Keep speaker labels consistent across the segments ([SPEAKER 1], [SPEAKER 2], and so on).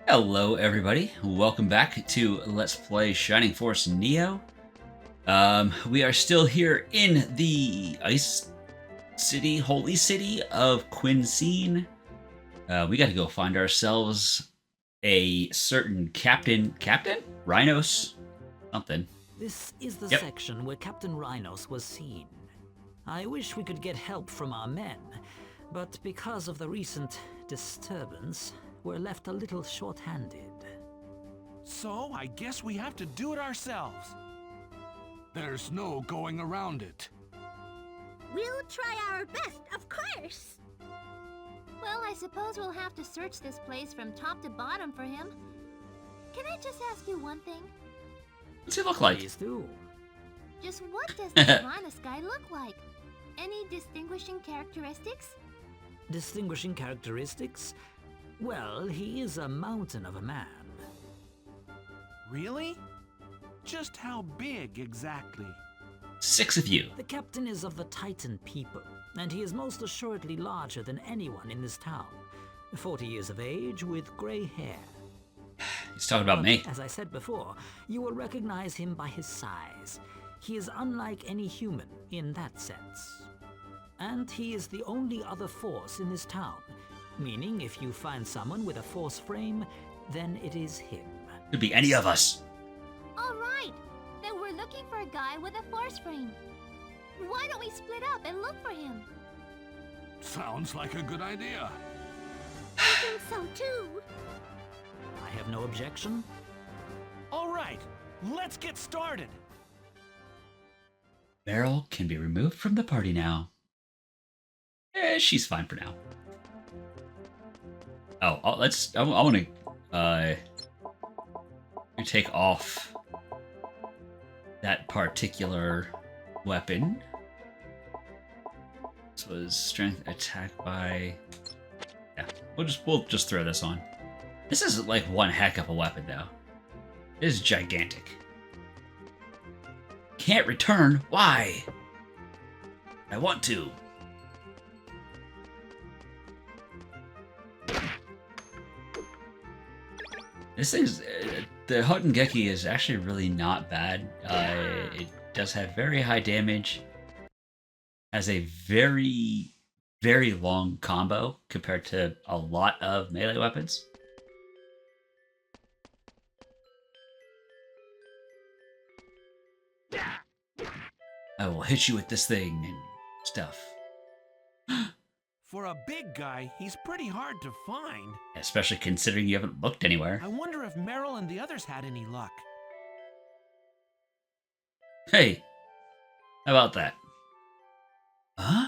[SPEAKER 1] Hello, everybody. Welcome back to Let's Play Shining Force Neo. We are still here in the ice city, holy city of Quincine. We got to go find ourselves a certain Captain Rhinos, something.
[SPEAKER 2] This is the
[SPEAKER 1] Yep.
[SPEAKER 2] section where Captain Rhinos was seen. I wish we could get help from our men, but because of the recent disturbance, we're left a little short-handed.
[SPEAKER 3] So, I guess we have to do it ourselves. There's no going around it.
[SPEAKER 4] We'll try our best, of course. Well, I suppose we'll have to search this place from top to bottom for him. Can I just ask you one thing?
[SPEAKER 1] What's he look like?
[SPEAKER 2] Please do.
[SPEAKER 4] Just what does this Rhinos guy look like? Any distinguishing characteristics?
[SPEAKER 2] Distinguishing characteristics? Well, he is a mountain of a man.
[SPEAKER 3] Really? Just how big exactly?
[SPEAKER 1] 6 of you.
[SPEAKER 2] The captain is of the Titan people, and he is most assuredly larger than anyone in this town. 40 years of age with gray hair.
[SPEAKER 1] He's talking about
[SPEAKER 2] But,
[SPEAKER 1] me.
[SPEAKER 2] as I said before, you will recognize him by his size. He is unlike any human in that sense. And he is the only other force in this town, meaning if you find someone with a force frame, then it is him.
[SPEAKER 1] Could be any of us.
[SPEAKER 4] All right, then we're looking for a guy with a force frame. Why don't we split up and look for him?
[SPEAKER 3] Sounds like a good idea.
[SPEAKER 4] I think so too.
[SPEAKER 2] I have no objection.
[SPEAKER 3] All right, let's get started.
[SPEAKER 1] Meryl can be removed from the party now. She's fine for now. Oh, I want to take off that particular weapon. This was strength attack by. Yeah, we'll just throw this on. This is like one heck of a weapon, though. It is gigantic. Can't return. Why? I want to. This thing's the Hotengeki is actually really not bad. It does have very high damage. Has a very, very long combo compared to a lot of melee weapons. I will hit you with this thing and stuff.
[SPEAKER 3] For a big guy, he's pretty hard to find.
[SPEAKER 1] Especially considering you haven't looked anywhere.
[SPEAKER 3] I wonder if Meryl and the others had any luck.
[SPEAKER 1] Hey, how about that? Huh?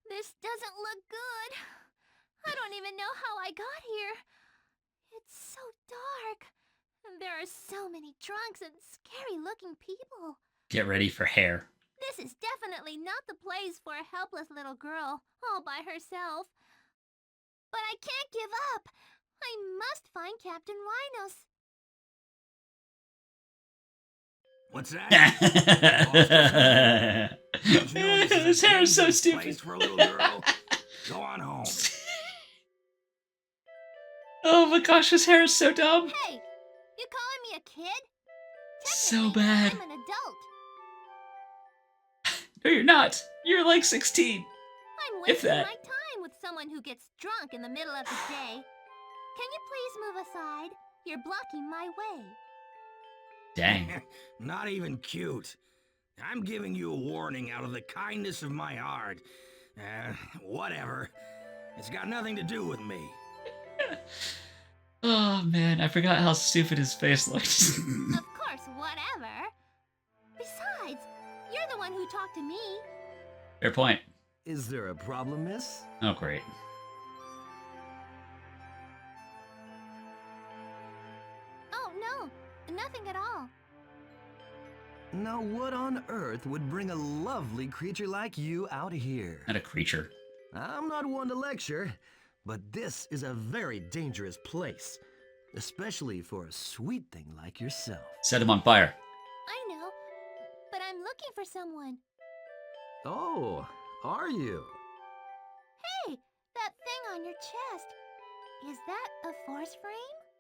[SPEAKER 4] This doesn't look good. I don't even know how I got here. It's so dark. And there are so many drunks and scary-looking people.
[SPEAKER 1] Get ready for hair.
[SPEAKER 4] This is definitely not the place for a helpless little girl, all by herself. But I can't give up. I must find Captain Rhinos.
[SPEAKER 5] What's that?
[SPEAKER 1] His hair is so stupid.
[SPEAKER 5] Place for a little girl. Go on home.
[SPEAKER 1] Oh my gosh, his hair is so dumb.
[SPEAKER 4] Hey, you calling me a kid?
[SPEAKER 1] So
[SPEAKER 4] Technically,
[SPEAKER 1] bad.
[SPEAKER 4] I'm an adult.
[SPEAKER 1] No, you're not. You're like 16.
[SPEAKER 4] I'm
[SPEAKER 1] If
[SPEAKER 4] wasting
[SPEAKER 1] that.
[SPEAKER 4] my time with someone who gets drunk in the middle of the day. Can you please move aside? You're blocking my way.
[SPEAKER 1] Dang.
[SPEAKER 5] Not even cute. I'm giving you a warning out of the kindness of my heart. Whatever. It's got nothing to do with me.
[SPEAKER 1] Oh man, I forgot how stupid his face looked.
[SPEAKER 4] Of course, whatever. Besides, you're the one who talked to me.
[SPEAKER 1] Fair point.
[SPEAKER 6] Is there a problem, miss?
[SPEAKER 1] Oh great.
[SPEAKER 4] Oh, no, nothing at all.
[SPEAKER 6] Now, what on earth would bring a lovely creature like you out here?
[SPEAKER 1] Not a creature.
[SPEAKER 6] I'm not one to lecture, but this is a very dangerous place, especially for a sweet thing like yourself.
[SPEAKER 1] Set him on fire.
[SPEAKER 4] I know, but I'm looking for someone.
[SPEAKER 6] Oh, are you?
[SPEAKER 4] on your chest. Is that a force frame?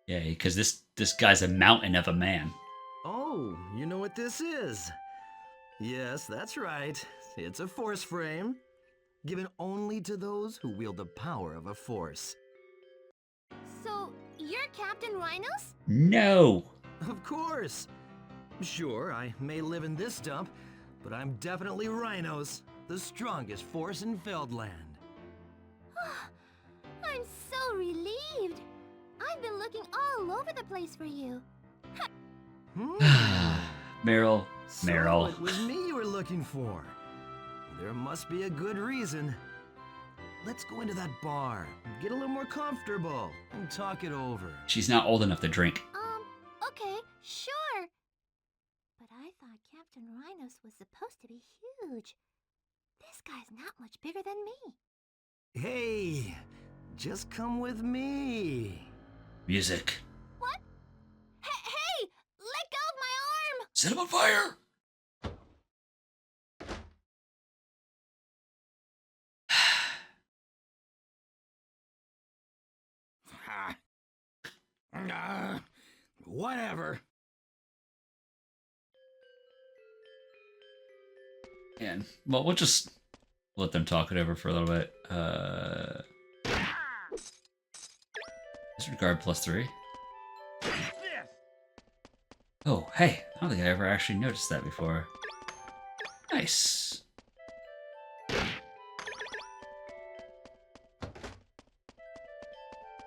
[SPEAKER 1] Yeah, because this guy's a mountain of a man.
[SPEAKER 6] Oh, you know what this is? Yes, that's right. It's a force frame, given only to those who wield the power of a force.
[SPEAKER 4] So, you're Captain Rhinos?
[SPEAKER 1] No.
[SPEAKER 6] Of course. Sure, I may live in this dump, but I'm definitely Rhinos, the strongest force in Feldland.
[SPEAKER 4] I'm so relieved. I've been looking all over the place for you.
[SPEAKER 1] Meryl.
[SPEAKER 6] So
[SPEAKER 1] Meryl.
[SPEAKER 6] it was me you were looking for. There must be a good reason. Let's go into that bar, get a little more comfortable, and talk it over.
[SPEAKER 1] She's not old enough to drink.
[SPEAKER 4] Okay, sure. But I thought Captain Rhinos was supposed to be huge. This guy's not much bigger than me.
[SPEAKER 6] Hey, just come with me.
[SPEAKER 1] Music.
[SPEAKER 4] What? Hey! Let go of my arm!
[SPEAKER 1] Set him on fire!
[SPEAKER 5] Whatever.
[SPEAKER 1] And, well, we'll just let them talk it over for a little bit. Disregard +3. Oh, hey, I don't think I ever actually noticed that before. Nice.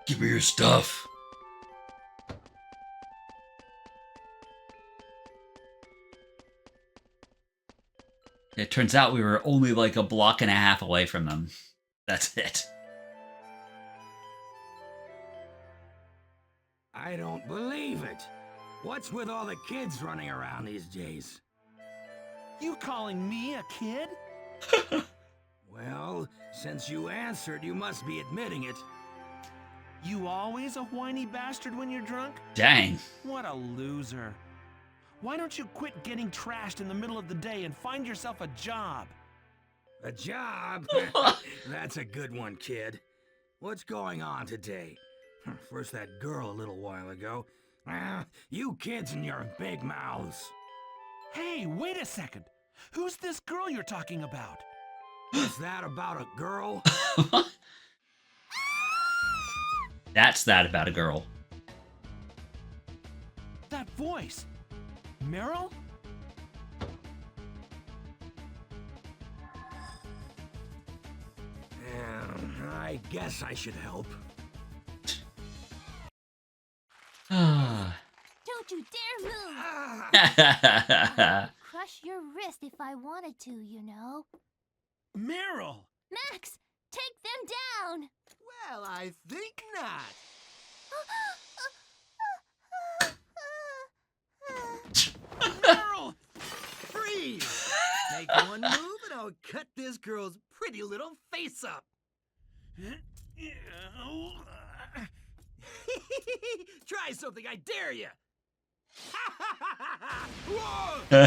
[SPEAKER 1] Give me your stuff. It turns out we were only like a block and a half away from them. That's it.
[SPEAKER 5] I don't believe it. What's with all the kids running around these days?
[SPEAKER 3] You calling me a kid?
[SPEAKER 5] Well, since you answered, you must be admitting it.
[SPEAKER 3] You always a whiny bastard when you're drunk?
[SPEAKER 1] Dang.
[SPEAKER 3] What a loser. Why don't you quit getting trashed in the middle of the day and find yourself a job?
[SPEAKER 5] A job? That's a good one, kid. What's going on today? First that girl a little while ago. You kids and your big mouths.
[SPEAKER 3] Hey, wait a second. Who's this girl you're talking about?
[SPEAKER 5] Is that about a girl?
[SPEAKER 1] That's that about a girl.
[SPEAKER 3] That voice. Meryl?
[SPEAKER 5] I guess I should help.
[SPEAKER 4] Don't you dare move! Crush your wrist if I wanted to, you know.
[SPEAKER 3] Meryl!
[SPEAKER 4] Max, take them down!
[SPEAKER 6] Well, I think not.
[SPEAKER 3] Meryl!
[SPEAKER 6] Freeze! Make one move and I'll cut this girl's pretty little face up. Try something, I dare you. A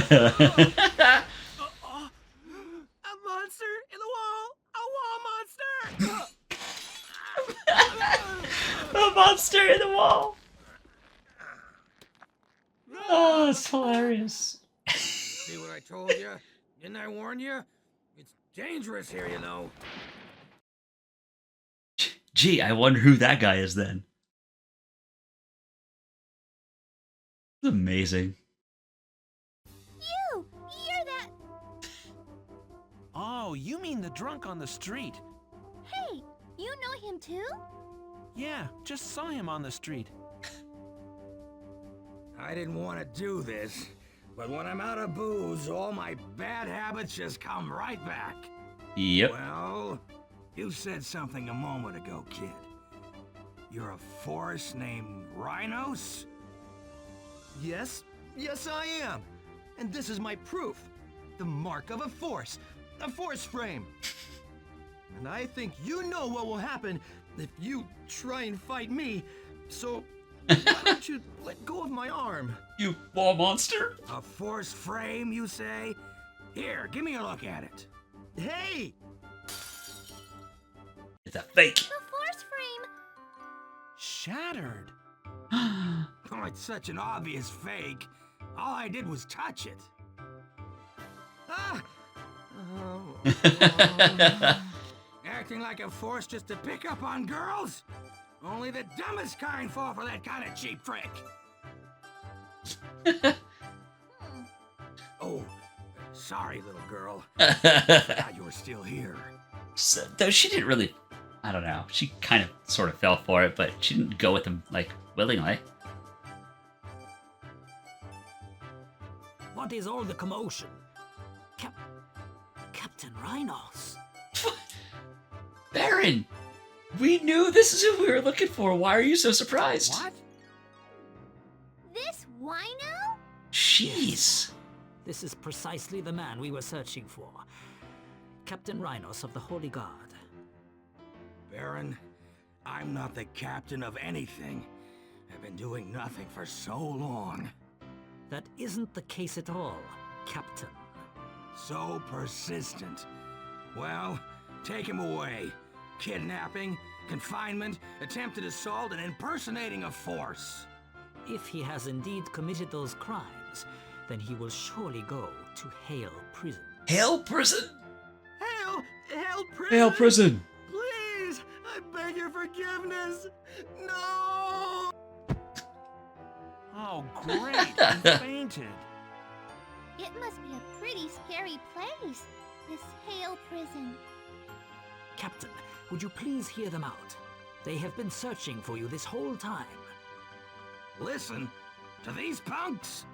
[SPEAKER 6] monster in the wall! A wall monster!
[SPEAKER 1] A monster in the wall! Oh, it's hilarious.
[SPEAKER 5] See what I told you? Didn't I warn you? It's dangerous here, you know.
[SPEAKER 1] Gee, I wonder who that guy is then. It's amazing.
[SPEAKER 4] You're that...
[SPEAKER 3] Oh, you mean the drunk on the street?
[SPEAKER 4] Hey, you know him too?
[SPEAKER 3] Yeah, just saw him on the street.
[SPEAKER 5] I didn't want to do this, but when I'm out of booze, all my bad habits just come right back.
[SPEAKER 1] Yep.
[SPEAKER 5] Well, you said something a moment ago, kid. You're a force named Rhinos?
[SPEAKER 6] Yes, I am. And this is my proof. The mark of a force frame. And I think you know what will happen if you try and fight me, so why don't you let go of my arm?
[SPEAKER 1] You wall monster?
[SPEAKER 5] A force frame, you say? Here, give me a look at it.
[SPEAKER 6] Hey!
[SPEAKER 1] It's a fake.
[SPEAKER 4] The force
[SPEAKER 3] shattered.
[SPEAKER 5] Oh, it's such an obvious fake. All I did was touch it. Ah! Acting like a force just to pick up on girls? Only the dumbest kind fall for that kind of cheap trick. Oh, sorry, little girl. I forgot you were still here.
[SPEAKER 1] So, though she didn't really, I don't know, she kind of sort of fell for it, but she didn't go with him, like, willingly.
[SPEAKER 2] What is all the commotion? Captain Rhinos.
[SPEAKER 1] Baron! We knew this is who we were looking for. Why are you so surprised?
[SPEAKER 3] What?
[SPEAKER 4] This wino?
[SPEAKER 1] Jeez.
[SPEAKER 2] This is precisely the man we were searching for. Captain Rhinos of the Holy Guard.
[SPEAKER 5] Baron, I'm not the captain of anything. I've been doing nothing for so long.
[SPEAKER 2] That isn't the case at all, Captain.
[SPEAKER 5] So persistent. Well, take him away. Kidnapping, confinement, attempted assault, and impersonating a force.
[SPEAKER 2] If he has indeed committed those crimes, then he will surely go to Hale Prison.
[SPEAKER 1] Hale Prison?
[SPEAKER 6] Hell, prison!
[SPEAKER 1] Hale Prison!
[SPEAKER 6] Please, I beg your forgiveness. No!
[SPEAKER 3] Oh, great. He fainted.
[SPEAKER 4] It must be a pretty scary place, this Hale Prison.
[SPEAKER 2] Captain, would you please hear them out? They have been searching for you this whole time.
[SPEAKER 5] Listen to these punks.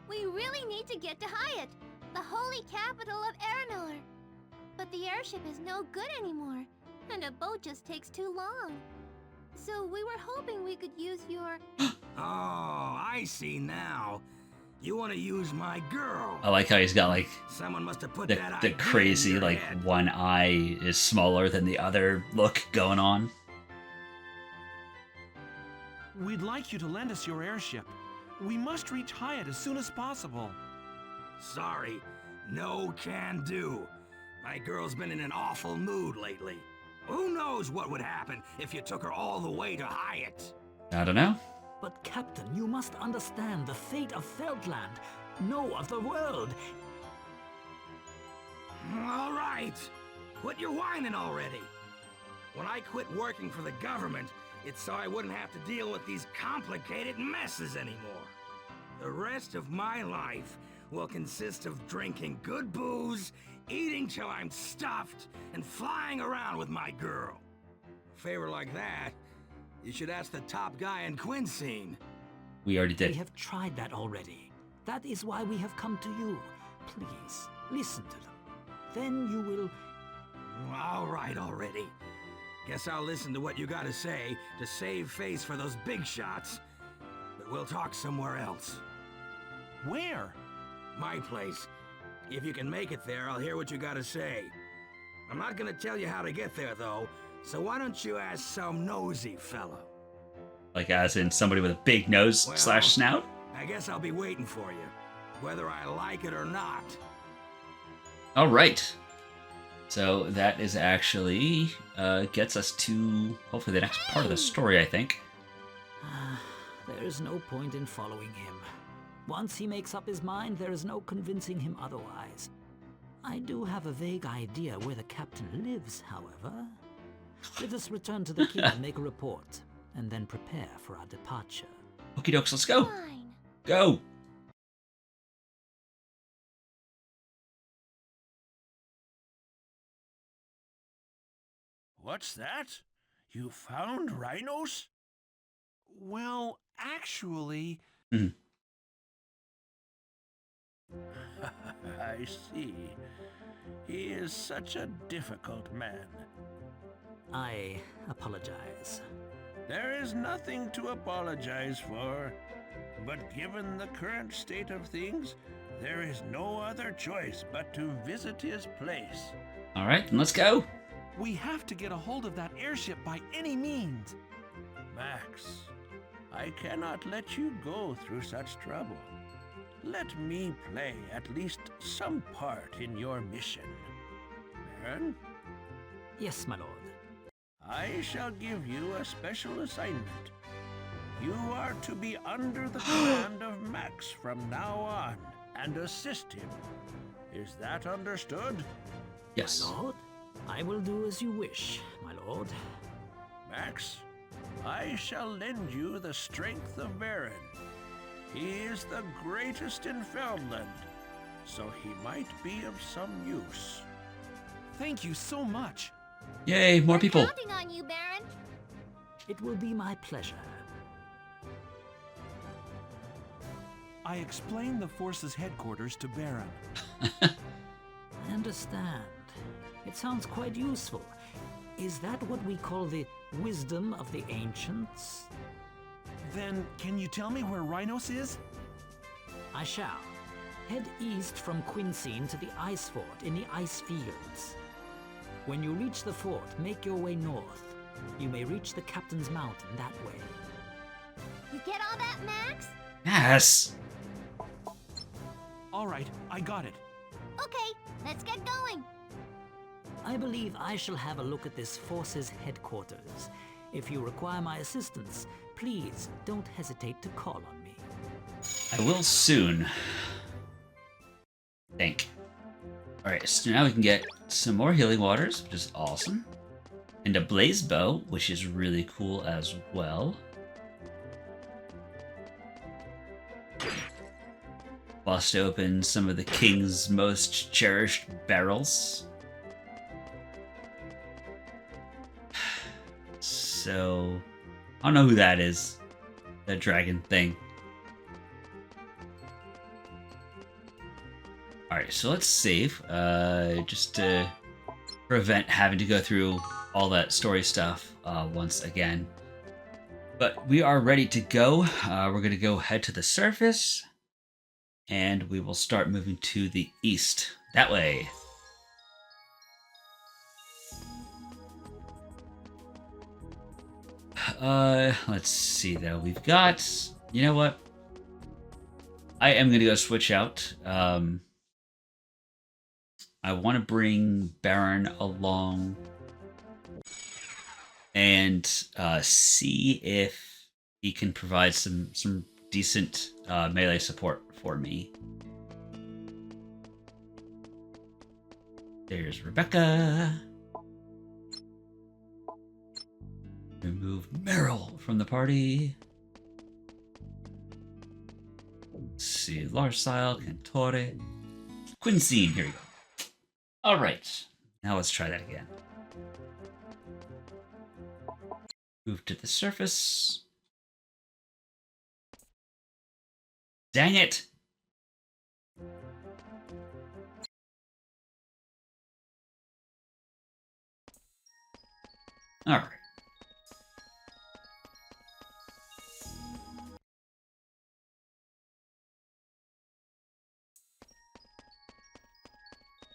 [SPEAKER 4] We really need to get to Hyatt, the holy capital of Aranor. But the airship is no good anymore, and a boat just takes too long. So we were hoping we could use your...
[SPEAKER 5] Oh, I see now. You want to use my girl.
[SPEAKER 1] I like how he's got, like,
[SPEAKER 5] Someone must have put
[SPEAKER 1] the
[SPEAKER 5] that idea in
[SPEAKER 1] crazy,
[SPEAKER 5] your
[SPEAKER 1] like,
[SPEAKER 5] head.
[SPEAKER 1] one eye is smaller than the other look going on.
[SPEAKER 3] We'd like you to lend us your airship. We must reach Hyatt as soon as possible.
[SPEAKER 5] Sorry, no can do. My girl's been in an awful mood lately. Who knows what would happen if you took her all the way to Hyatt?
[SPEAKER 1] I don't know.
[SPEAKER 2] But Captain, you must understand the fate of Feldland. No, of the world.
[SPEAKER 5] All right, quit your whining already. When I quit working for the government, it's so I wouldn't have to deal with these complicated messes anymore. The rest of my life will consist of drinking good booze, eating till I'm stuffed, and flying around with my girl. A favor like that, you should ask the top guy in Quincine.
[SPEAKER 1] We already
[SPEAKER 2] We
[SPEAKER 1] did.
[SPEAKER 2] have tried that already. That is why we have come to you. Please, listen to them. Then you will...
[SPEAKER 5] All right already. Guess I'll listen to what you gotta say to save face for those big shots. But we'll talk somewhere else.
[SPEAKER 3] Where?
[SPEAKER 5] My place. If you can make it there, I'll hear what you gotta say. I'm not gonna tell you how to get there, though, so why don't you ask some nosy fellow?
[SPEAKER 1] Like, as in somebody with a big nose
[SPEAKER 5] Well-
[SPEAKER 1] slash snout?
[SPEAKER 5] I guess I'll be waiting for you, whether I like it or not.
[SPEAKER 1] All right. So that is actually gets us to hopefully the next part of the story, I think.
[SPEAKER 2] There is no point in following him. Once he makes up his mind, there is no convincing him otherwise. I do have a vague idea where the captain lives, however. Let us return to the keep and make a report, and then prepare for our departure.
[SPEAKER 1] Okie dokes, let's go.
[SPEAKER 4] Fine.
[SPEAKER 1] Go.
[SPEAKER 7] What's that? You found rhinos?
[SPEAKER 3] Well, actually...
[SPEAKER 1] Mhm.
[SPEAKER 7] I see. He is such a difficult man.
[SPEAKER 2] I apologize.
[SPEAKER 7] There is nothing to apologize for. But given the current state of things, there is no other choice but to visit his place.
[SPEAKER 1] All right, then let's go.
[SPEAKER 3] We have to get a hold of that airship by any means.
[SPEAKER 7] Max, I cannot let you go through such trouble. Let me play at least some part in your mission. Baron?
[SPEAKER 2] Yes, my lord.
[SPEAKER 7] I shall give you a special assignment. You are to be under the command of Max from now on and assist him. Is that understood?
[SPEAKER 1] Yes.
[SPEAKER 2] My lord, I will do as you wish, my lord.
[SPEAKER 7] Max, I shall lend you the strength of Baron. He is the greatest in Feldland, so he might be of some use.
[SPEAKER 3] Thank you so much.
[SPEAKER 1] Yay, more people.
[SPEAKER 4] Counting on you, Baron.
[SPEAKER 2] It will be my pleasure.
[SPEAKER 3] I explained the force's headquarters to Baron.
[SPEAKER 2] I understand. It sounds quite useful. Is that what we call the wisdom of the ancients?
[SPEAKER 3] Then, can you tell me where Rhinos is?
[SPEAKER 2] I shall. Head east from Quincine to the ice fort in the ice fields. When you reach the fort, make your way north. You may reach the Captain's Mountain that way.
[SPEAKER 4] You get all that, Max?
[SPEAKER 1] Yes.
[SPEAKER 3] All right, I got it.
[SPEAKER 4] Okay, let's get going.
[SPEAKER 2] I believe I shall have a look at this force's headquarters. If you require my assistance, please don't hesitate to call on me.
[SPEAKER 1] I will soon. Think. Alright, so now we can get some more healing waters, which is awesome. And a blaze bow, which is really cool as well. Bust open some of the king's most cherished barrels. So, I don't know who that is. That dragon thing. Alright, so let's save. Just to prevent having to go through all that story stuff once again. But we are ready to go. We're going to go head to the surface. And we will start moving to the east. That way. Let's see though. We've got, you know what? I am gonna go switch out. I want to bring Baron along and see if he can provide some decent melee support for me. There's Rebecca. Remove Meryl from the party. Let's see, Larsile, Cantore, Quincine. Here we go. All right, now let's try that again. Move to the surface. Dang it! All right.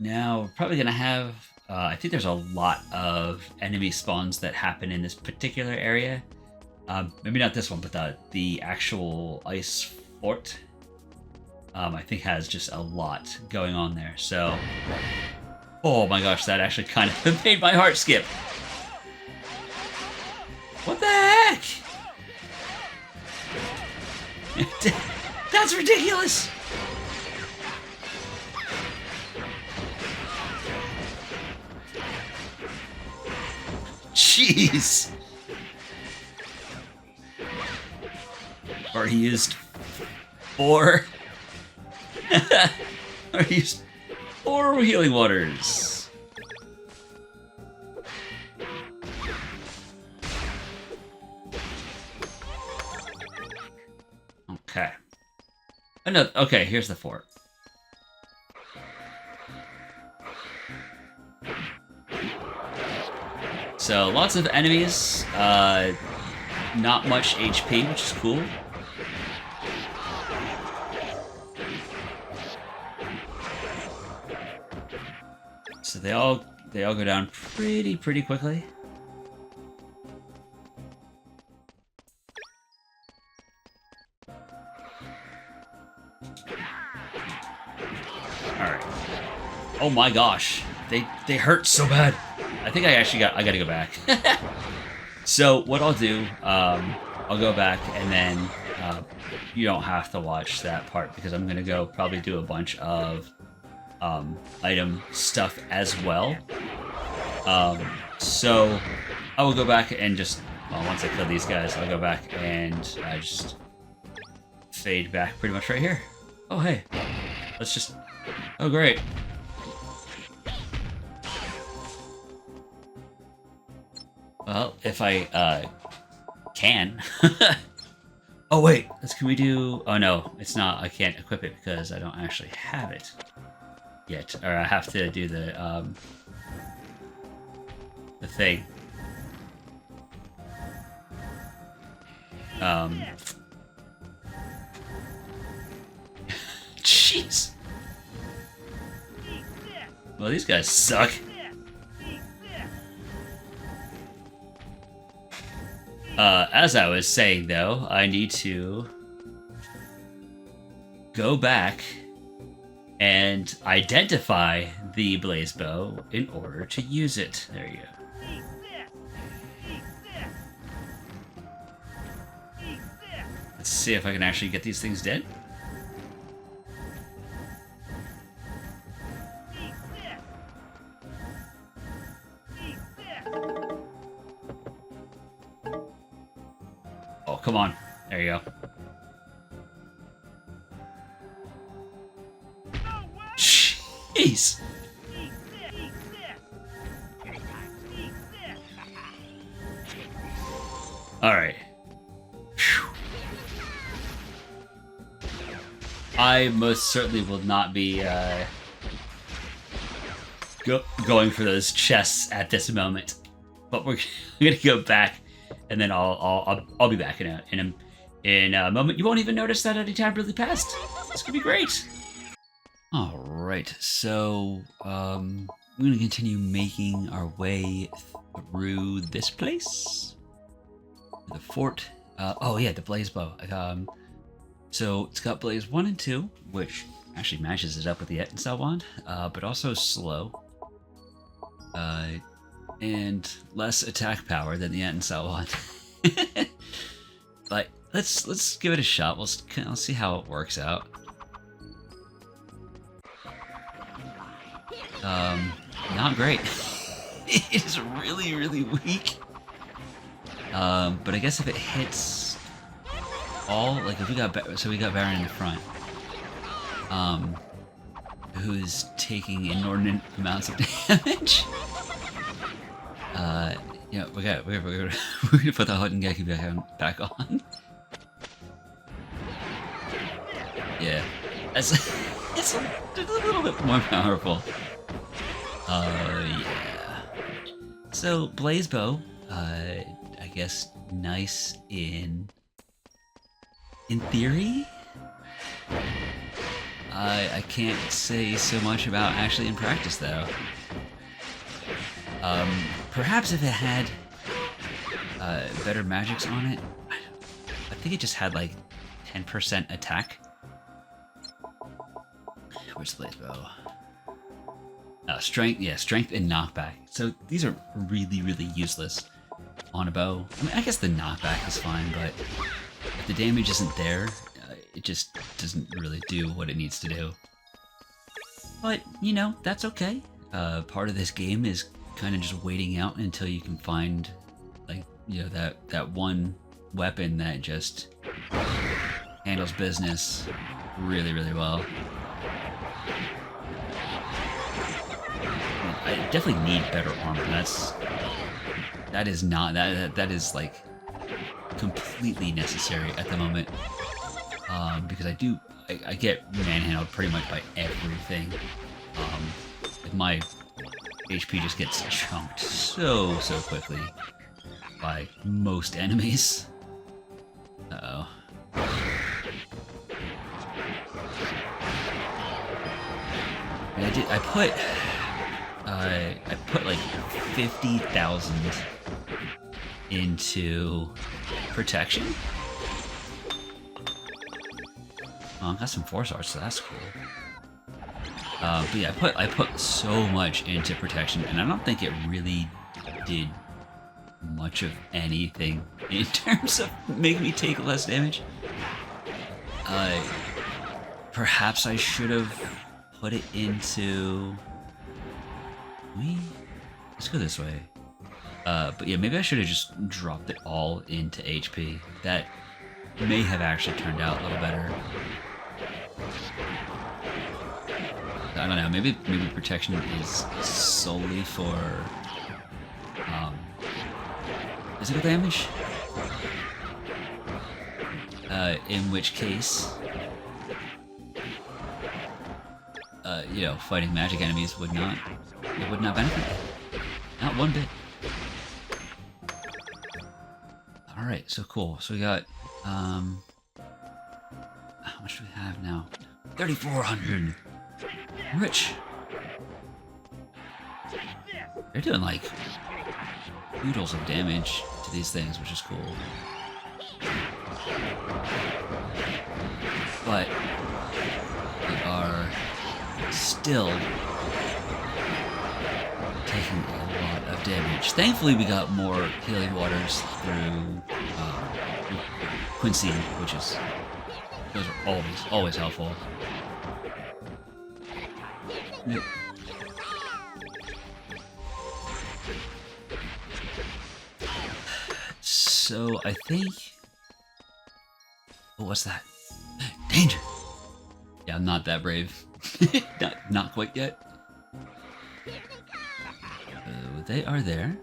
[SPEAKER 1] Now, we're probably going to have, I think there's a lot of enemy spawns that happen in this particular area. Maybe not this one, but the actual ice fort, I think has just a lot going on there. So, oh my gosh, that actually kind of made my heart skip. What the heck? That's ridiculous. Jeez. Already used 4. Already used 4 healing waters. Okay. Oh, no, okay, here's the fort. So lots of enemies, not much HP, which is cool. So they all go down pretty quickly. All right. Oh my gosh, they hurt so bad. I think I gotta go back. So what I'll do, I'll go back and then you don't have to watch that part because I'm gonna go probably do a bunch of item stuff as well. So I will go back and just, well, once I kill these guys, I'll go back and just fade back pretty much right here. Oh, hey. Let's just... Oh, great. Well, if I, can. Oh, wait. Can we do... Oh, no. It's not. I can't equip it because I don't actually have it yet. Or I have to do the thing. Jeez. Well, these guys suck. As I was saying, though, I need to go back and identify the blaze bow in order to use it. There you go. Let's see if I can actually get these things dead. Oh, come on. There you go. Jeez. All right. I most certainly will not be going for those chests at this moment, but we're gonna go back, and then I'll be back in a moment. You won't even notice that any time really passed. It's gonna be great. All right, so we're gonna continue making our way through this place, the fort. Oh yeah, the blaze bow. So it's got Blaze 1 and 2, which actually matches it up with the Etensal wand, but also slow. And less attack power than the Etensal wand. But let's give it a shot. Let's see how it works out. Not great. It is really, really weak. But I guess if it hits all, like if we got Baron in the front, who's taking inordinate amounts of damage. Yeah, we're gonna put the Hutton Geku back on. Yeah, it's a little bit more powerful. Yeah. So Blaze Bow, I guess nice in theory. I can't say so much about actually in practice though. Perhaps if it had better magics on it. I think it just had like 10% attack. Where's the Blaze Bow? Strength, yeah, strength and knockback. So these are really, really useless on a bow. I mean, I guess the knockback is fine, but if the damage isn't there, it just doesn't really do what it needs to do. But, you know, that's okay. Part of this game is kind of just waiting out until you can find, like, you know, that one weapon that just handles business really, really well. I definitely need better armor. That is like completely necessary at the moment, because I get manhandled pretty much by everything. My HP just gets chunked so quickly by most enemies. Uh-oh. I put like 50,000 into protection. Oh, I got some force arts, so that's cool. But yeah, I put so much into protection, and I don't think it really did much of anything in terms of making me take less damage. Perhaps I should have put it into... Let's go this way. But yeah, maybe I should have just dropped it all into HP. That may have actually turned out a little better. I don't know, maybe protection is solely for physical damage? In which case, you know, fighting magic enemies would not benefit. Not one bit. Alright, so cool. So we got, how much do we have now? 3,400! Rich! They're doing, like, oodles of damage to these things, which is cool. But we are still taking a lot of damage. Thankfully, we got more healing waters through Quincine, which is... those are always helpful. Yeah. So, I think... oh, what's that? Danger! Yeah, I'm not that brave. not quite yet. They are there.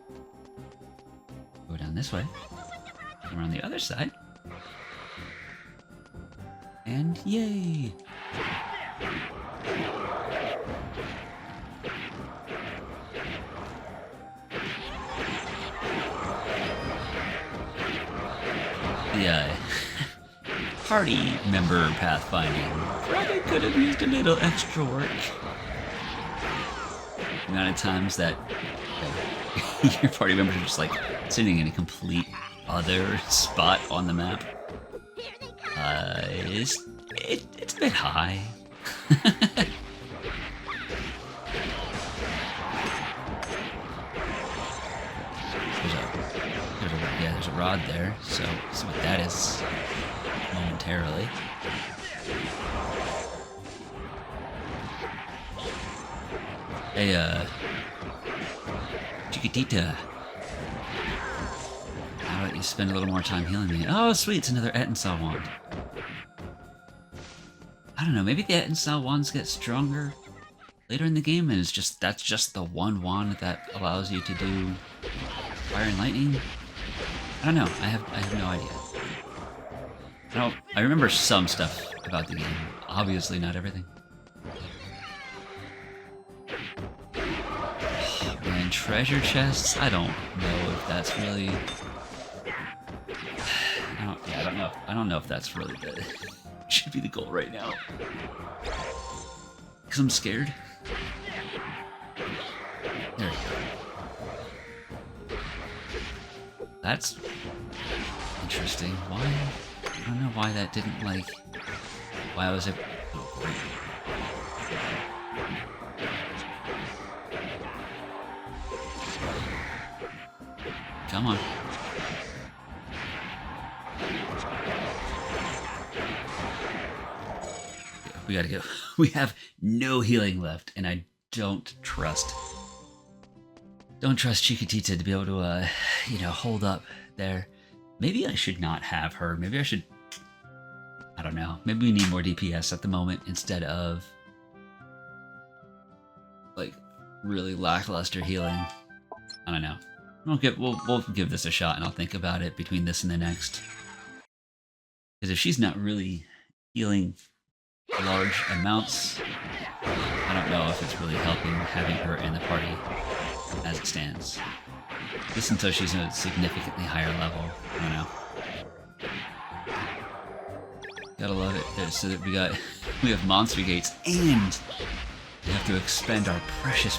[SPEAKER 1] Go down this way. Come around the other side. And yay! The party member pathfinding probably could have used a little extra work. The amount of times that your party members are just like sitting in a complete other spot on the map. It's a bit high. There's a rod there, so see what that is momentarily. Hey, Chiquitita. How about you spend a little more time healing me? Oh, sweet, it's another Etensal wand. I don't know, maybe the Etensal wands get stronger later in the game, and that's just the one wand that allows you to do fire and lightning. I don't know. I have no idea. I remember some stuff about the game. Obviously, not everything. And treasure chests. I don't know if that's really. I don't know if that's really the should be the goal right now. Cause I'm scared. There we go. That's interesting. Why? I don't know why that didn't, like... why I was able... oh, great. Come on. We gotta go. We have no healing left, and I don't trust Chiquitita to be able to, you know, hold up there. Maybe I should not have her. Maybe I should... I don't know. Maybe we need more DPS at the moment instead of, like, really lackluster healing. I don't know. We'll give this a shot, and I'll think about it between this and the next. Because if she's not really healing large amounts, I don't know if it's really helping having her in the party as it stands. At least until she's at a significantly higher level. I don't know. Gotta love it. So that we have monster gates, and we have to expend our precious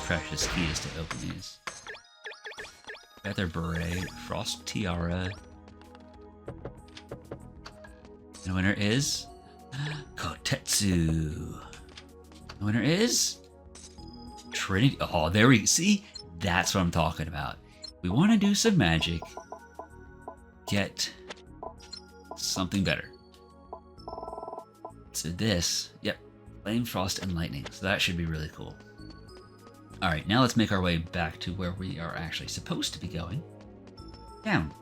[SPEAKER 1] keys to open these. Feather Beret, Frost Tiara. And the winner is Kotetsu. The winner is Trinity. Oh, there we see. That's what I'm talking about. We want to do some magic. Get something better. So this, yep, flame, frost, and lightning. So that should be really cool. All right, now let's make our way back to where we are actually supposed to be going. Down.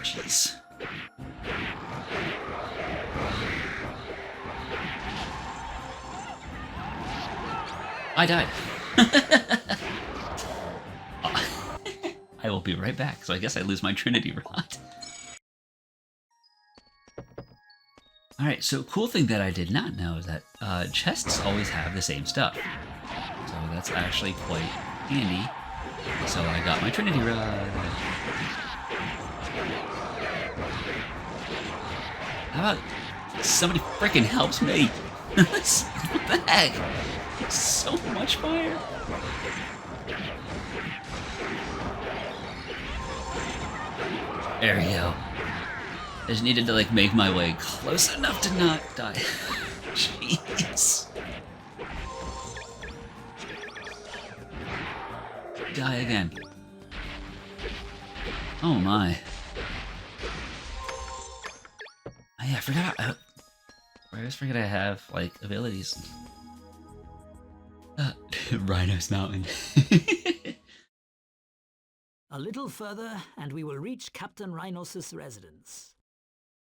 [SPEAKER 1] Jeez. I died. I will be right back, so I guess I lose my Trinity Rod. Alright, so cool thing that I did not know is that chests always have the same stuff. So that's actually quite handy. So I got my Trinity Rod. How about somebody freaking helps me? What the heck? So much fire. There we go. I just needed to like make my way close enough to not die. Jeez. Die again. Oh my. Oh, yeah, I forgot. I always forget I have like abilities. Rhinos Mountain.
[SPEAKER 2] A little further, and we will reach Captain Rhinos' residence.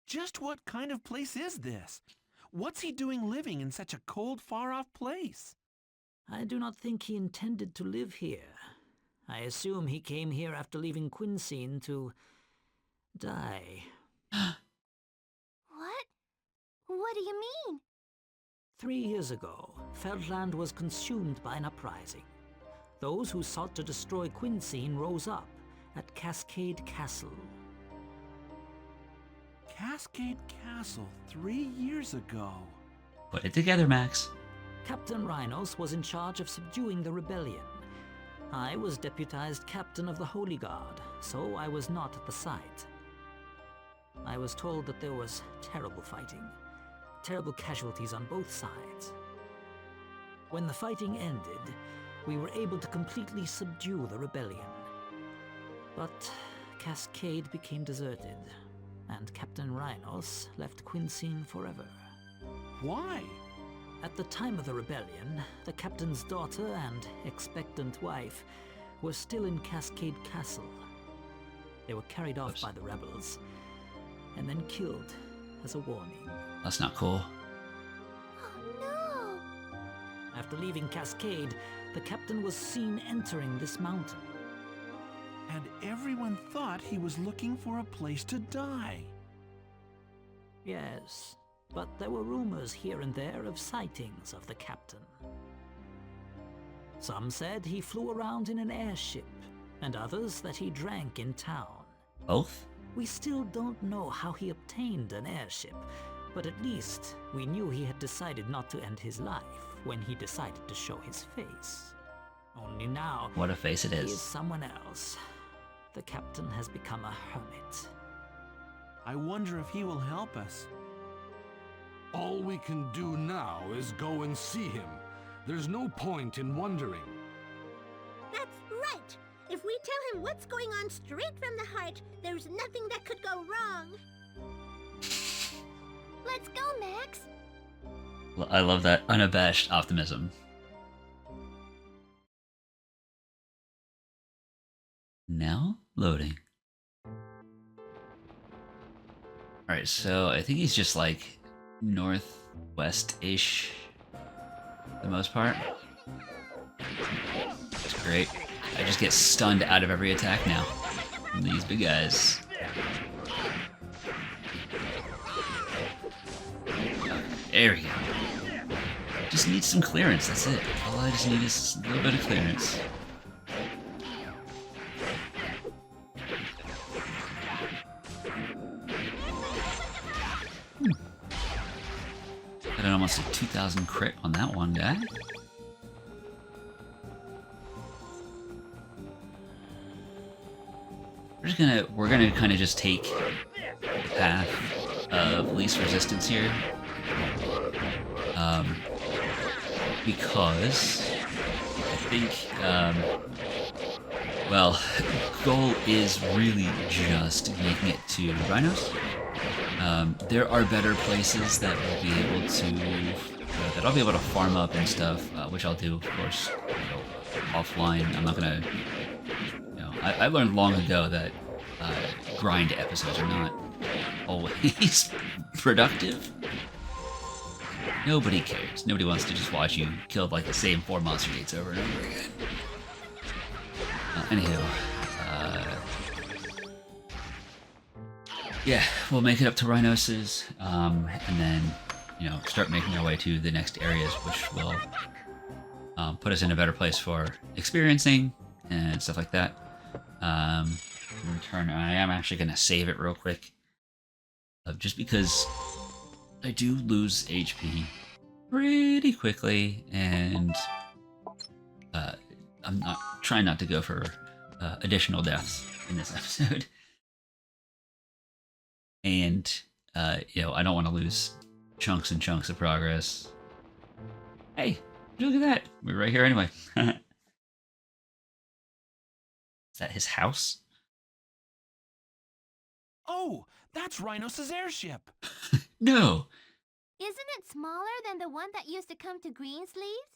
[SPEAKER 3] Just what kind of place is this? What's he doing living in such a cold, far-off place?
[SPEAKER 2] I do not think he intended to live here. I assume he came here after leaving Quincine to die.
[SPEAKER 4] What? What do you mean?
[SPEAKER 2] 3 years ago, Feldland was consumed by an uprising. Those who sought to destroy Quincine rose up at Cascade Castle.
[SPEAKER 3] Cascade Castle 3 years ago.
[SPEAKER 1] Put it together, Max.
[SPEAKER 2] Captain Rhinos was in charge of subduing the rebellion. I was deputized captain of the Holy Guard, so I was not at the site. I was told that there was terrible fighting, terrible casualties on both sides. When the fighting ended, we were able to completely subdue the rebellion. But Cascade became deserted, and Captain Rhinos left Quincine forever.
[SPEAKER 3] Why?
[SPEAKER 2] At the time of the rebellion, the captain's daughter and expectant wife were still in Cascade Castle. They were carried off by the rebels, and then killed as a warning.
[SPEAKER 1] That's not cool.
[SPEAKER 4] Oh no!
[SPEAKER 2] After leaving Cascade, the captain was seen entering this mountain.
[SPEAKER 3] And everyone thought he was looking for a place to die.
[SPEAKER 2] Yes, but there were rumors here and there of sightings of the captain. Some said he flew around in an airship, and others that he drank in town.
[SPEAKER 1] Both?
[SPEAKER 2] We still don't know how he obtained an airship, but at least we knew he had decided not to end his life when he decided to show his face. Only now,
[SPEAKER 1] What a face it
[SPEAKER 2] he is
[SPEAKER 1] is.
[SPEAKER 2] someone else. The captain has become a hermit.
[SPEAKER 3] I wonder if he will help us.
[SPEAKER 8] All we can do now is go and see him. There's no point in wondering.
[SPEAKER 9] That's right. If we tell him what's going on straight from the heart, there's nothing that could go wrong.
[SPEAKER 4] Let's go, Max!
[SPEAKER 1] I love that unabashed optimism. Now loading. Alright, so I think he's just like northwest-ish for the most part. That's great. I just get stunned out of every attack now from these big guys. There we go. Just need some clearance, that's it. All I just need is a little bit of clearance. Got an almost a 2,000 crit on that one guy. We're gonna kind of just take the path of least resistance here. because I think, well, goal is really just making it to Rhinos. There are better places that will be able to, that I'll be able to farm up and stuff, which I'll do, of course, offline. I'm not gonna, I learned long ago that grind episodes are not always productive. Nobody cares. Nobody wants to just watch you kill like the same 4 monster gates over and over again. Anywho, yeah, we'll make it up to Rhinos's, and then, start making our way to the next areas, which will put us in a better place for experiencing and stuff like that. In return, I am actually going to save it real quick, just because I do lose HP pretty quickly, and I'm trying not to go for additional deaths in this episode. And, I don't want to lose chunks and chunks of progress. Hey, look at that. We're right here anyway. Is that his house?
[SPEAKER 3] Oh, that's Rhinos' airship.
[SPEAKER 1] No.
[SPEAKER 4] Isn't it smaller than the one that used to come to Greensleeves?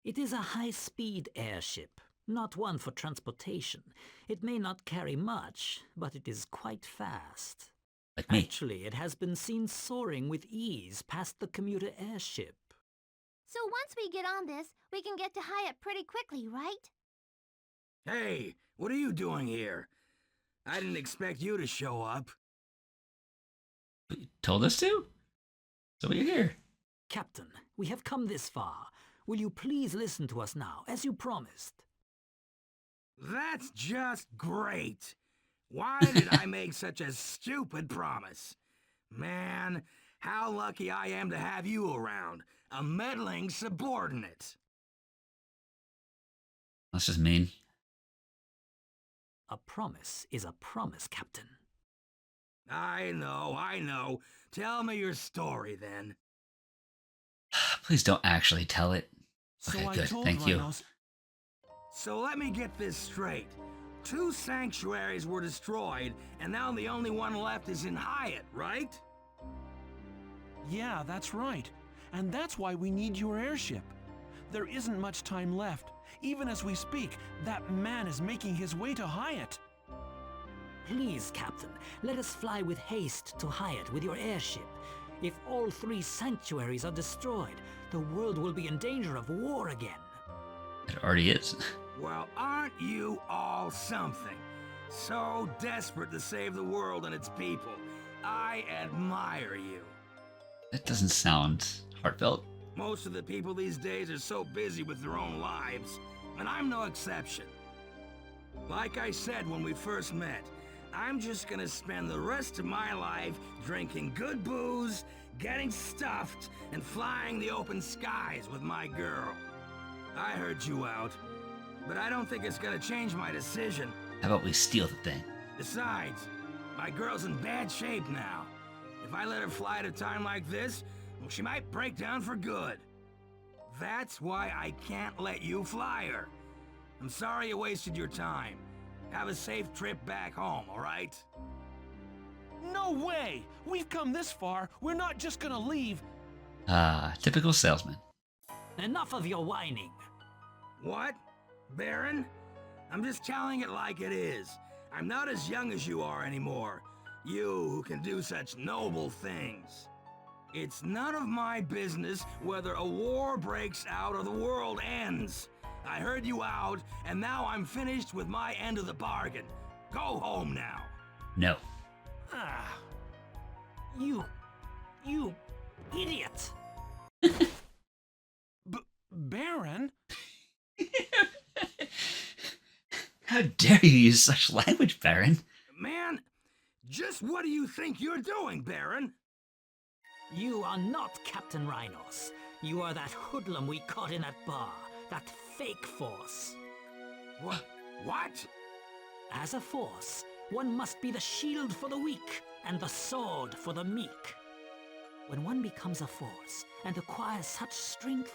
[SPEAKER 2] It is a high-speed airship, not one for transportation. It may not carry much, but it is quite fast.
[SPEAKER 1] Like me.
[SPEAKER 2] Actually, it has been seen soaring with ease past the commuter airship.
[SPEAKER 4] So once we get on this, we can get to Hyatt pretty quickly, right?
[SPEAKER 5] Hey, what are you doing here? I didn't expect you to show up.
[SPEAKER 1] You told us to? So we're here.
[SPEAKER 2] Captain, we have come this far. Will you please listen to us now, as you promised?
[SPEAKER 5] That's just great. Why did I make such a stupid promise? Man, how lucky I am to have you around. A meddling subordinate.
[SPEAKER 1] That's just mean.
[SPEAKER 2] A promise is a promise, Captain.
[SPEAKER 5] I know. Tell me your story, then.
[SPEAKER 1] Please don't actually tell it.
[SPEAKER 3] So
[SPEAKER 1] Okay,
[SPEAKER 3] I
[SPEAKER 1] good.
[SPEAKER 3] told
[SPEAKER 1] Thank you.
[SPEAKER 3] Rhinos.
[SPEAKER 5] So let me get this straight. 2 sanctuaries were destroyed, and now the only one left is in Hyatt, right?
[SPEAKER 3] Yeah, that's right. And that's why we need your airship. There isn't much time left. Even as we speak, that man is making his way to Hyatt.
[SPEAKER 2] Please, Captain, let us fly with haste to Hyatt with your airship. If all 3 sanctuaries are destroyed, the world will be in danger of war again.
[SPEAKER 1] It already is.
[SPEAKER 5] Well, aren't you all something? So desperate to save the world and its people. I admire you.
[SPEAKER 1] That doesn't sound heartfelt.
[SPEAKER 5] Most of the people these days are so busy with their own lives, and I'm no exception. Like I said when we first met, I'm just gonna spend the rest of my life drinking good booze, getting stuffed, and flying the open skies with my girl. I heard you out, but I don't think it's gonna change my decision.
[SPEAKER 1] How about we steal the thing?
[SPEAKER 5] Besides, my girl's in bad shape now. If I let her fly at a time like this, well, she might break down for good. That's why I can't let you fly her. I'm sorry you wasted your time. Have a safe trip back home, all right?
[SPEAKER 3] No way! We've come this far. We're not just gonna leave.
[SPEAKER 1] Typical salesman.
[SPEAKER 2] Enough of your whining.
[SPEAKER 5] What? Baron? I'm just telling it like it is. I'm not as young as you are anymore. You who can do such noble things. It's none of my business whether a war breaks out or the world ends. I heard you out, and now I'm finished with my end of the bargain. Go home now.
[SPEAKER 1] No.
[SPEAKER 3] Ah,
[SPEAKER 2] You idiot.
[SPEAKER 3] Baron?
[SPEAKER 1] How dare you use such language, Baron?
[SPEAKER 5] Man, just what do you think you're doing, Baron?
[SPEAKER 2] You are not Captain Rhinos. You are that hoodlum we caught in that bar. That fake force.
[SPEAKER 5] What?
[SPEAKER 2] As a force, one must be the shield for the weak and the sword for the meek. When one becomes a force and acquires such strength,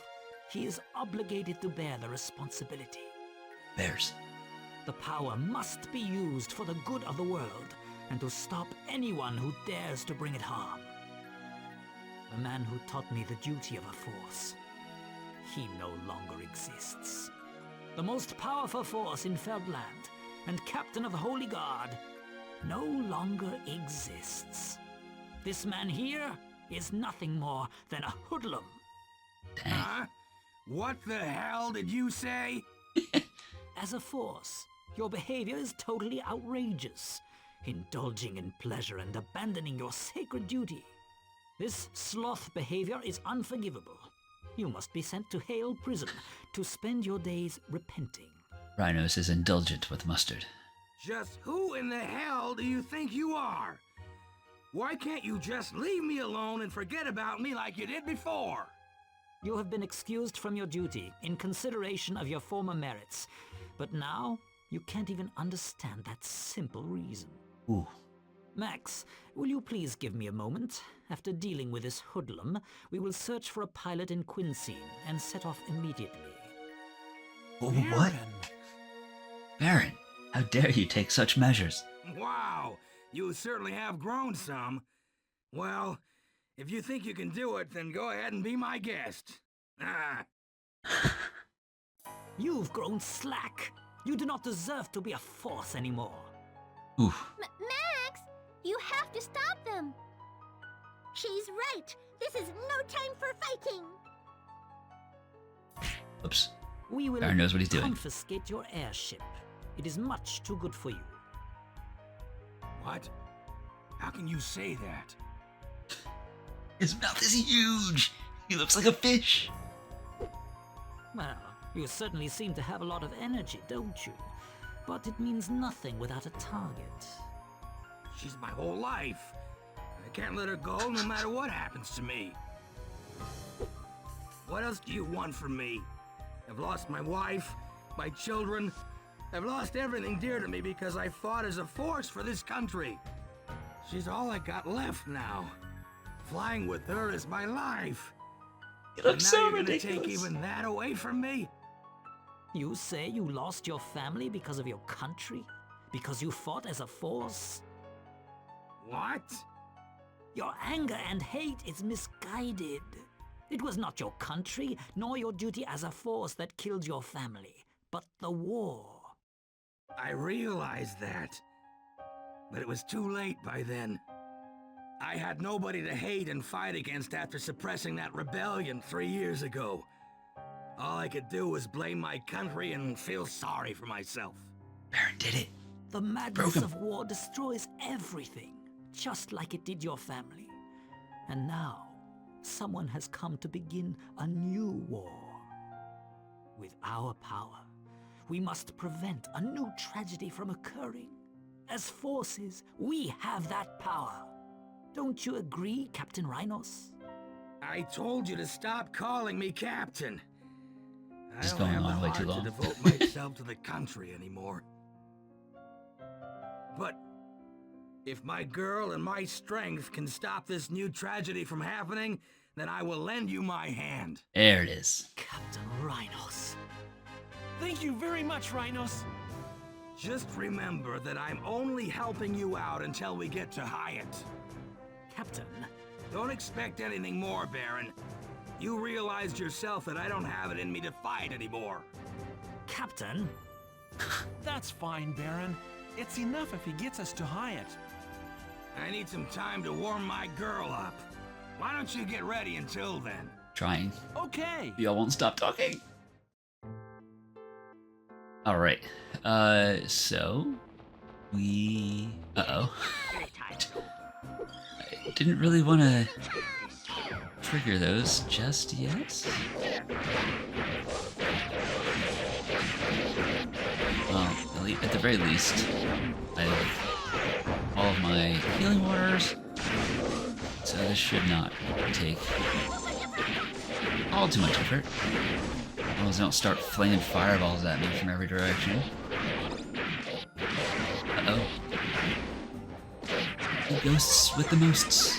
[SPEAKER 2] he is obligated to bear the responsibility.
[SPEAKER 1] Bears.
[SPEAKER 2] The power must be used for the good of the world and to stop anyone who dares to bring it harm. The man who taught me the duty of a force, he no longer exists. The most powerful force in Feldland and captain of the Holy Guard no longer exists. This man here is nothing more than a hoodlum.
[SPEAKER 1] Dang.
[SPEAKER 5] Huh? What the hell did you say?
[SPEAKER 2] As a force, your behavior is totally outrageous, indulging in pleasure and abandoning your sacred duty. This sloth behavior is unforgivable. You must be sent to Hale Prison to spend your days repenting.
[SPEAKER 1] Rhinos is indulgent with mustard.
[SPEAKER 5] Just who in the hell do you think you are? Why can't you just leave me alone and forget about me like you did before?
[SPEAKER 2] You have been excused from your duty in consideration of your former merits, but now you can't even understand that simple reason.
[SPEAKER 1] Ooh.
[SPEAKER 2] Max, will you please give me a moment? After dealing with this hoodlum, we will search for a pilot in Quincine and set off immediately.
[SPEAKER 1] What? Baron, how dare you take such measures?
[SPEAKER 5] Wow, you certainly have grown some. Well, if you think you can do it, then go ahead and be my guest. Ah.
[SPEAKER 2] You've grown slack. You do not deserve to be a force anymore.
[SPEAKER 1] Oof.
[SPEAKER 4] Max, you have to stop them.
[SPEAKER 9] She's right. This is no time for fighting.
[SPEAKER 1] Oops.
[SPEAKER 2] We will
[SPEAKER 1] Baron knows what he's doing.
[SPEAKER 2] confiscate your airship. It is much too good for you.
[SPEAKER 5] What? How can you say that?
[SPEAKER 1] His mouth is huge. He looks like a fish.
[SPEAKER 2] Well, you certainly seem to have a lot of energy, don't you? But it means nothing without a target.
[SPEAKER 5] She's my whole life. I can't let her go no matter what happens to me. What else do you want from me? I've lost my wife, my children. I've lost everything dear to me because I fought as a force for this country. She's all I got left now. Flying with her is my life.
[SPEAKER 1] He looks so
[SPEAKER 5] you're
[SPEAKER 1] ridiculous.
[SPEAKER 5] gonna take even that away from me?
[SPEAKER 2] You say you lost your family because of your country? Because you fought as a force?
[SPEAKER 5] What?
[SPEAKER 2] Your anger and hate is misguided. It was not your country, nor your duty as a force that killed your family, but the war.
[SPEAKER 5] I realized that. But it was too late by then. I had nobody to hate and fight against after suppressing that rebellion 3 years ago. All I could do was blame my country and feel sorry for myself.
[SPEAKER 1] Baron did it.
[SPEAKER 2] The madness of war destroys everything, just like it did your family. And now, someone has come to begin a new war. With our power, we must prevent a new tragedy from occurring. As forces, we have that power. Don't you agree, Captain Rhinos?
[SPEAKER 5] I told you to stop calling me Captain. I
[SPEAKER 1] This is
[SPEAKER 5] don't
[SPEAKER 1] going
[SPEAKER 5] have
[SPEAKER 1] on
[SPEAKER 5] the
[SPEAKER 1] way too
[SPEAKER 5] heart
[SPEAKER 1] long.
[SPEAKER 5] to devote myself to the country anymore. But if my girl and my strength can stop this new tragedy from happening, then I will lend you my hand.
[SPEAKER 1] There it is.
[SPEAKER 2] Captain Rhinos.
[SPEAKER 3] Thank you very much, Rhinos.
[SPEAKER 5] Just remember that I'm only helping you out until we get to Hyatt.
[SPEAKER 2] Captain,
[SPEAKER 5] Don't expect anything more, Baron. You realized yourself that I don't have it in me to fight anymore.
[SPEAKER 2] Captain,
[SPEAKER 3] That's fine, Baron. It's enough if he gets us to Hyatt.
[SPEAKER 5] I need some time to warm my girl up. Why don't you get ready until then?
[SPEAKER 1] Trying.
[SPEAKER 3] Okay.
[SPEAKER 1] Y'all won't stop talking. All right. So we. Uh-oh. I didn't really want to trigger those just yet. Well, at the very least, I have all of my healing waters, so this should not take all too much effort. As don't start flinging fireballs at me from every direction. Uh-oh. The ghosts with the mosts.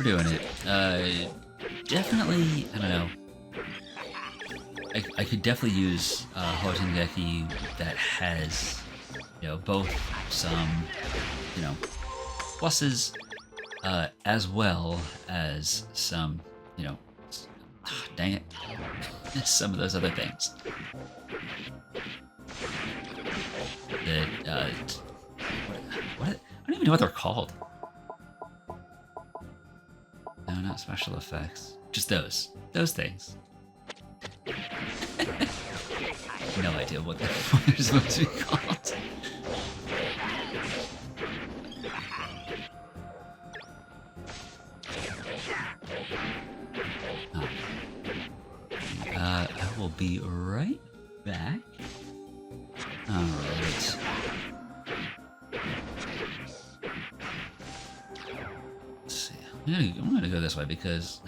[SPEAKER 1] We're doing it. Definitely, I don't know. I could definitely use Hotengeki that has, both some, pluses, as well as some, dang it, some of those other things. That, what, I don't even know what they're called. No, not special effects. Just those things. No idea what they're supposed to be called. I will be right back. Alright. Let's see. I'm gonna go this way because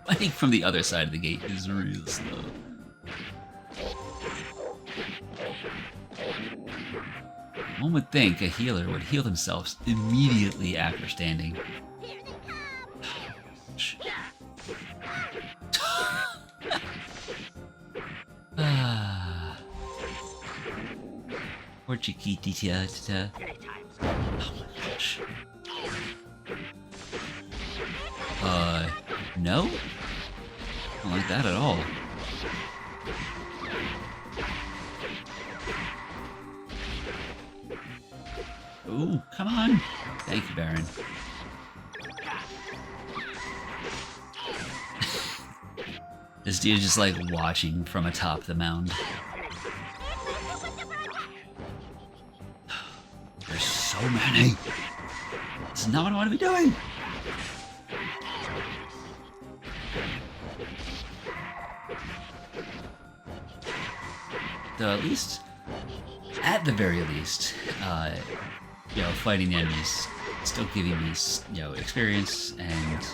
[SPEAKER 1] fighting from the other side of the gate is real slow. One would think a healer would heal themselves immediately after standing. Poor Chiquitita. Oh my gosh. No? I don't like that at all. Ooh, come on! Thank you, Baron. This dude is just like watching from atop the mound. There's so many! This is not what I want to be doing! Though at the very least, fighting the enemies still giving me, experience, and,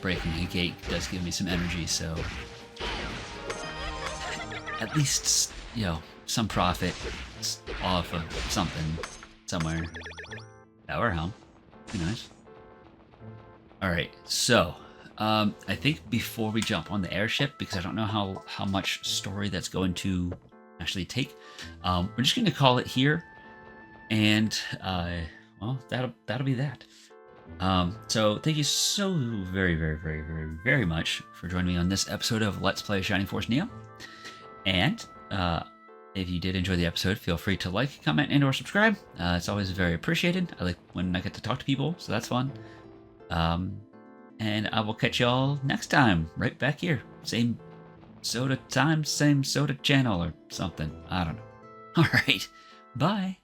[SPEAKER 1] breaking a gate does give me some energy, so at least, some profit off of something somewhere. Power helm. Be nice. Alright, so I think before we jump on the airship, because I don't know how much story that's going to actually take, we're just going to call it here, and well, that'll be that. So thank you so very, very, very, very, very much for joining me on this episode of Let's Play Shining Force Neo. And if you did enjoy the episode, feel free to like, comment, and/or subscribe. It's always very appreciated. I like when I get to talk to people, so that's fun. And I will catch y'all next time, right back here. Same soda time, same soda channel or something. I don't know. Alright, bye.